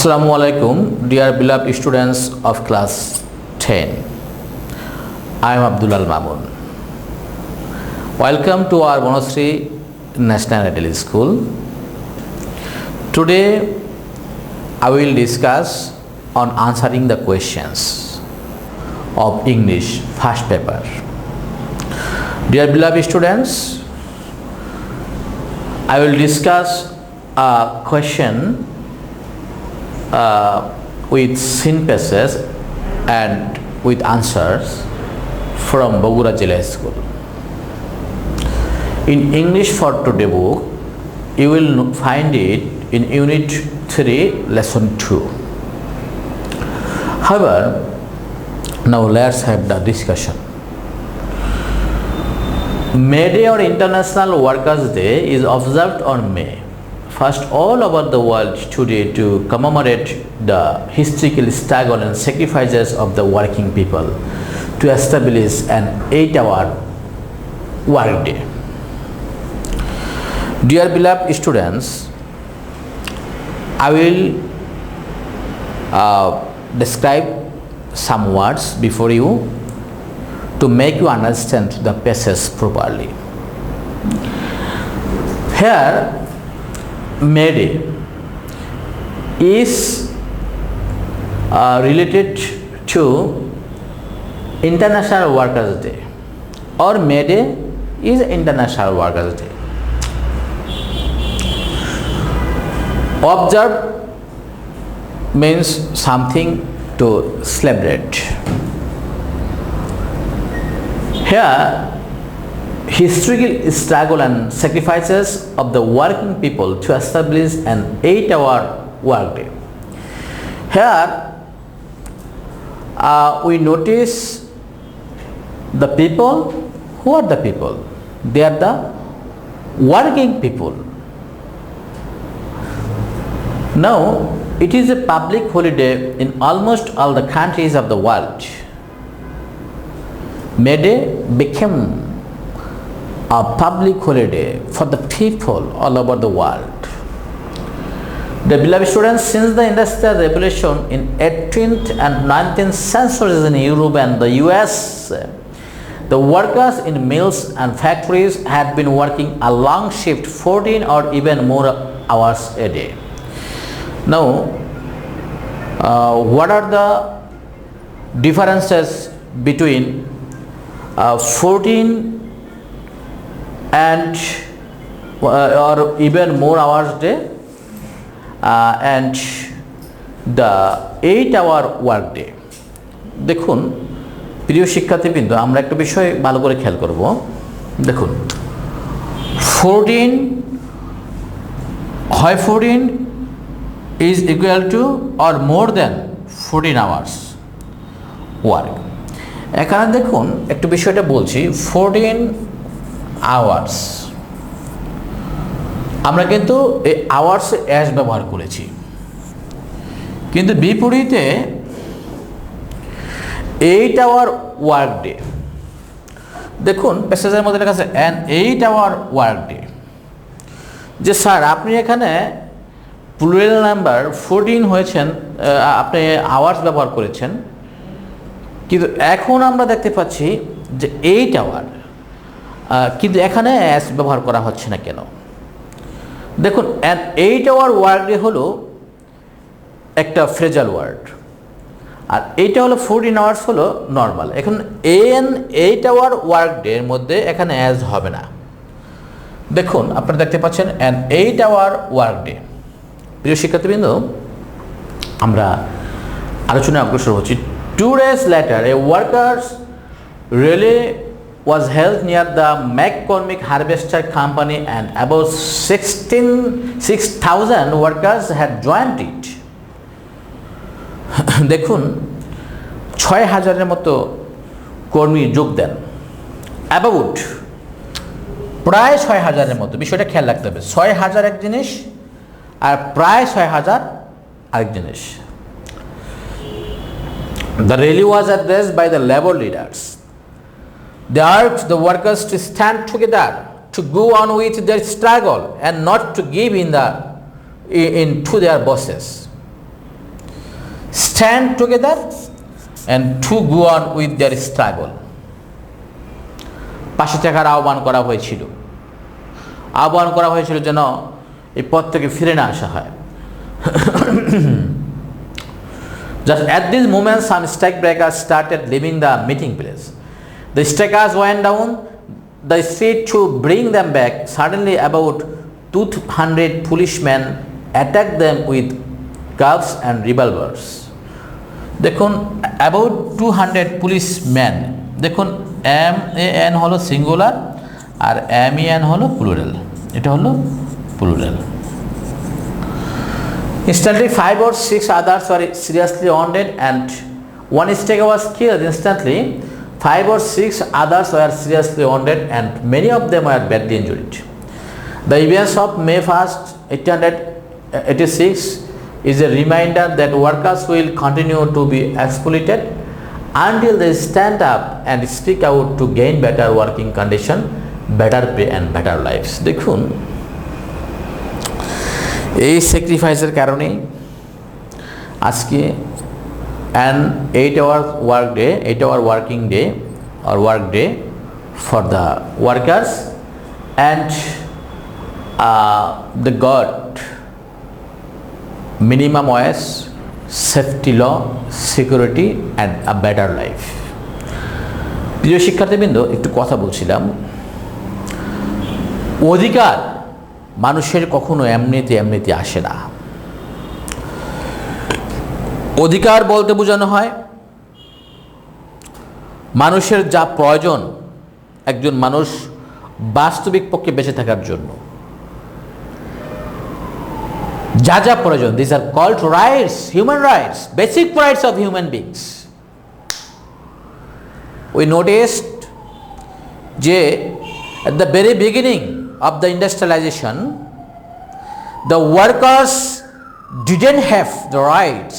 Assalamu alaikum, dear beloved students of class 10. I am Abdullah Mamun. Welcome to our Bonasri National Ideal School. Today I will discuss on answering the questions of English first paper. Dear beloved students, I will discuss a question with synthesis and with answers from Bogura Jila School. In English for Today book, you will find it in Unit 3, Lesson 2. However, now let's have the discussion. May Day or International Workers' Day is observed on May 1st all over the world today to commemorate the historical struggle and sacrifices of the working people to establish an 8-hour work day. Dear beloved students, I will describe some words before you to make you understand the passage properly. Here, May Day is related to International Workers' Day, or May Day is International Workers' Day. Observe means something to celebrate. Here, historical struggle and sacrifices of the working people to establish an 8-hour workday. Here, we notice the people. Who are the people? They are the working people. Now, it is a public holiday in almost all the countries of the world. May Day became a public holiday for the people all over the world. The beloved students, since the Industrial Revolution in 18th and 19th centuries in Europe and the US, the workers in mills and factories had been working a long shift, 14 or even more hours a day. Now, what are the differences between 14 and or even more hours day and the 8-hour work day? দেখুন প্রিয় শিক্ষার্থীবৃন্দ, আমরা একটা বিষয় ভালো করে খেয়াল করব। দেখুন 14 is equal to or more than 14 hours work. এখানে দেখুন একটু বিষয়টা বলছি, 14 hours আমরা কিন্তু এই আওয়ার্স অ্যাজ ব্যবহার করেছি, কিন্তু বিপরীতে 8-hour ওয়ার্ক ডে। দেখুন প্যাসেজের মধ্যে লেখা আছে অ্যান 8-hour ওয়ার্ক ডে। যে স্যার আপনি এখানে প্লুরাল নাম্বার 14 হয়েছেন, আপনি আওয়ার্স ব্যবহার করেছেন, কিন্তু এখন আমরা দেখতে পাচ্ছি যে 8 hour, কিন্তু এখানে অ্যাস ব্যবহার করা হচ্ছে না কেন? দেখুন অ্যান 8-hour ওয়ার্ক ডে হলো একটা ফ্রেজাল ওয়ার্ড, আর এইটা হলো 14 hours হলো নর্মাল। এখন এন 8-hour ওয়ার্ক ডে এর মধ্যে এখানে অ্যাজ হবে না। দেখুন আপনারা দেখতে পাচ্ছেন অ্যান 8-hour ওয়ার্ক ডে। প্রিয় শিক্ষার্থীবৃন্দ, আমরা আলোচনায় অগ্রসর হচ্ছি। 2 days later, a workers' rally was held near the McCormick Harvester Company and about 6,000 workers had joined it. দেখুন 6,000-এর মতো কর্মী যোগ দেন। অ্যাবাউট প্রায় 6,000-এর মতো, বিষয়টা খেয়াল রাখতে হবে। 6,000 এক জিনিস আর প্রায় 6,000 আরেক জিনিস। The rally was addressed by the labor leaders. They urged the workers to stand together, to go on with their struggle and not to give in to their bosses. stand together and to go on with their struggle. পাশে থাকার আহ্বান করা হয়েছিল যেন এই পথ থেকে ফিরে না আসা হয়। Just at this moment, some strikebreakers started leaving the meeting place. The strikers went down the street to bring them back. Suddenly, about 200 policemen attacked them with clubs and revolvers. দেখুন about 200 policemen, দেখুন MAN হলো singular আর MEN হলো plural, এটা হলো plural. Instantly 5 or 6 others were seriously wounded and one striker was killed instantly. 5 or 6 others were seriously wounded and many of them were badly injured. The events of May 1st, 1886 is a reminder that workers will continue to be exploited until they stand up and speak out to gain better working condition, better pay and better lives. দেখুন এই স্যাক্রিফাইসের কারণে আজকে an 8-hour working day or work day for the workers and they got minimum wage, safety law, security and a better life. প্রিয় শিক্ষার্থীবৃন্দ, একটু কথা বলছিলাম, অধিকার মানুষের কখনো এমনিতে আসে না। অধিকার বলতে বোঝানো হয় মানুষের যা প্রয়োজন একজন মানুষ বাস্তবিক পক্ষে বেঁচে থাকার জন্য, যা যা প্রয়োজন, this are called rights, human rights, basic rights of human beings. We noticed যে at the very beginning of the industrialization, the workers didn't have the rights,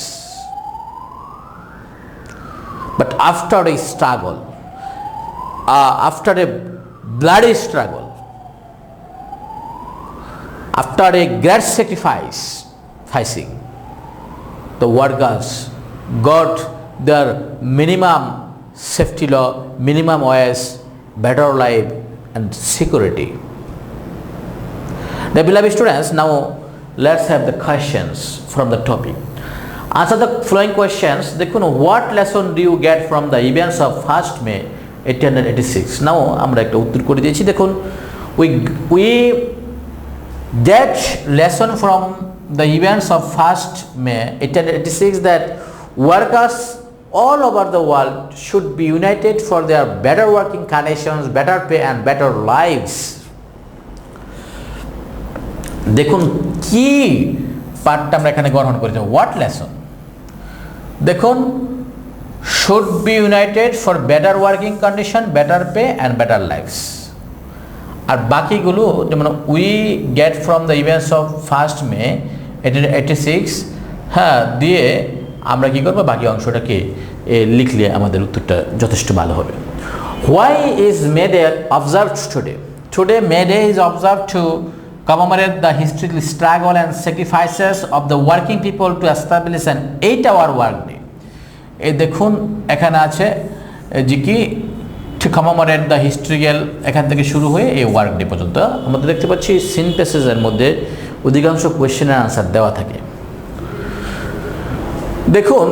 but after a struggle, after a bloody struggle, after a great sacrificing, the workers got their minimum safety law, minimum wage, better life and security. The beloved students, now let's have the questions from the topic. Answer the following questions. দেখুন, what lesson do you get from the events of 1st May 1886? Now আমরা একটা উত্তর করে দিয়েছি। দেখুন, we get lesson from the events of 1st May 1886 that workers all over the world should be united for their better working conditions, better pay and better lives. দেখুন কি পার্টটা আমরা এখানে গ্রহণ করেছি, হোয়াট লেসন। দেখুন, should be united for better working condition, better pay and better lives. আর বাকিগুলো যেমন we get from the events of 1st May 1886, হ্যাঁ, দিয়ে আমরা কি করবো, বাকি অংশটাকে লিখলে আমাদের উত্তরটা যথেষ্ট ভালো হবে। Why is May Day observed today? Today May Day is observed to commemorate the historical struggle and sacrifices of the working people to establish an 8-hour work day. এই দেখুন এখানে আছে যে কি to commemorate the historical, এখান থেকে শুরু হয়ে এই ওয়ার্ক ডে পর্যন্ত আমরা দেখতে পাচ্ছি সিনথেসিসের মধ্যে অধিকাংশ কোয়েশ্চেনের আনসার দেওয়া থাকে। দেখুন,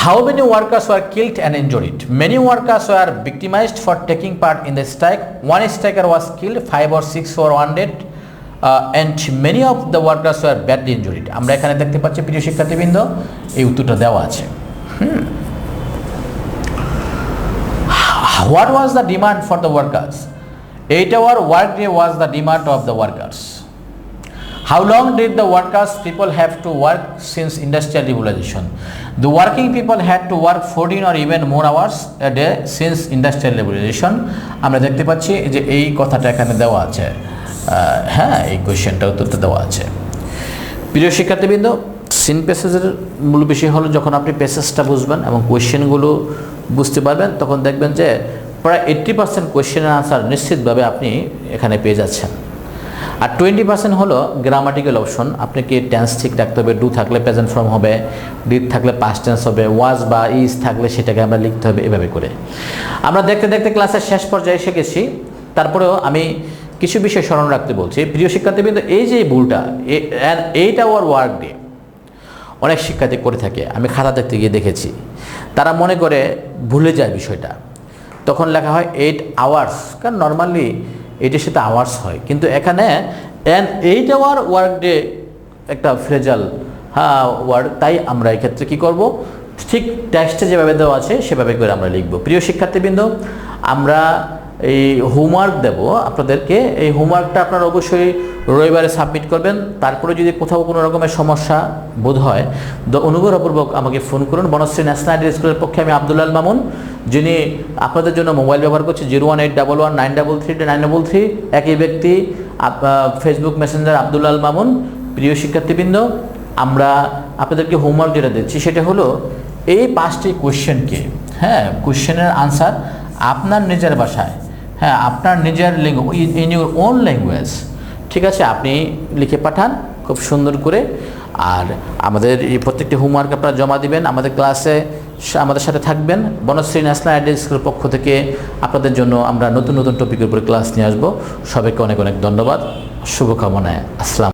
how many workers were killed and injured? Many workers were victimized for taking part in the strike. One striker was killed, 5 or 6 were wounded, and many of the workers were badly injured. আমরা এখানে দেখতে পাচ্ছি প্রিয় শিক্ষার্থীবৃন্দ এই উত্তরটা দেওয়া আছে। What was the demand for the workers? 8-hour work day was the demand of the workers. How long did the workers people have to work since industrial revolution? The working people had to work 14 or even more hours a day since industrial revolution. আমরা দেখতে পাচ্ছি যে এই কথাটা এখানে দেওয়া আছে, হ্যাঁ, এই কোয়েশ্চেনটা উত্তরটা দেওয়া আছে। প্রিয় শিক্ষার্থীবৃন্দ, সিন প্যাসেজের মূল বিষয় হলো যখন আপনি প্যাসেজটা বুঝবেন এবং কোয়েশ্চেনগুলো বুঝতে পারবেন তখন দেখবেন যে প্রায় 80% কোয়েশ্চেনের আনসার নিশ্চিতভাবে আপনি এখানে পেয়ে যাচ্ছেন। আর 20% হলো গ্রামাটিক্যাল অপশন। আপনাকে টেন্স ঠিক রাখতে হবে, ডু থাকলে প্রেজেন্ট ফর্ম হবে, ডিড থাকলে পাস্ট টেন্স হবে, ওয়াজ বা ইজ থাকলে সেটাকে আমরা লিখতে হবে এভাবে করে। আমরা দেখতে দেখতে ক্লাসের শেষ পর্যায়ে এসে গেছি, তারপরেও আমি কিছু বিষয় স্মরণ রাখতে বলছি। প্রিয় শিক্ষার্থীবৃন্দ, এই যে ভুলটা 8 আওয়ার ওয়ার্ক ডে অনেক শিক্ষার্থী করে থাকে, আমি খাতা দেখতে গিয়ে দেখেছি। তারা মনে করে ভুলে যায় বিষয়টা, তখন লেখা হয় 8 আওয়ার্স, কারণ নর্মালি এটার সাথে আওয়ার্স হয়, কিন্তু এখানে 8 আওয়ার ওয়ার্ক ডে একটা ফ্রেজাল ওয়ার্ড, তাই আমরা এক্ষেত্রে কী করব, ঠিক টেক্সটে যেভাবে দেওয়া আছে সেভাবে করে আমরা লিখব। প্রিয় শিক্ষার্থীবৃন্দ, আমরা এই হোমওয়ার্ক দেব আপনাদেরকে। এই হোমওয়ার্কটা আপনারা অবশ্যই রবিবারে সাবমিট করবেন। তারপরে যদি কোথাও কোনো রকমের সমস্যা বোধ হয় অনুগ্রহপূর্বক আমাকে ফোন করুন। বনশ্রী ন্যাশনাল আইডি স্কুলের পক্ষে আমি আব্দুল্লাহ মামুন, যিনি আপনাদের জন্য মোবাইল ব্যবহার করছি 018119333 একই ব্যক্তি, ফেসবুক মেসেঞ্জার আব্দুল্লাহ মামুন। প্রিয় শিক্ষার্থীবৃন্দ, আমরা আপনাদেরকে হোমওয়ার্ক যেটা দিচ্ছি সেটা হলো এই 5টি কোয়েশ্চেনকে, কোয়েশ্চেনের আনসার আপনার নিজের ভাষায়, আপনার নিজের ইন ইউর ওন ল্যাঙ্গুয়েজ, ঠিক আছে, আপনি লিখে পাঠান খুব সুন্দর করে। আর আমাদের এই প্রত্যেকটি হোমওয়ার্ক আপনারা জমা দিবেন, আমাদের ক্লাসে আমাদের সাথে থাকবেন। বনশ্রী ন্যাশনাল আইডি স্কুলের পক্ষ থেকে আপনাদের জন্য আমরা নতুন নতুন টপিকের উপরে ক্লাস নিয়ে আসবো। সবাইকে অনেক অনেক ধন্যবাদ, শুভকামনায়, আসসালাম।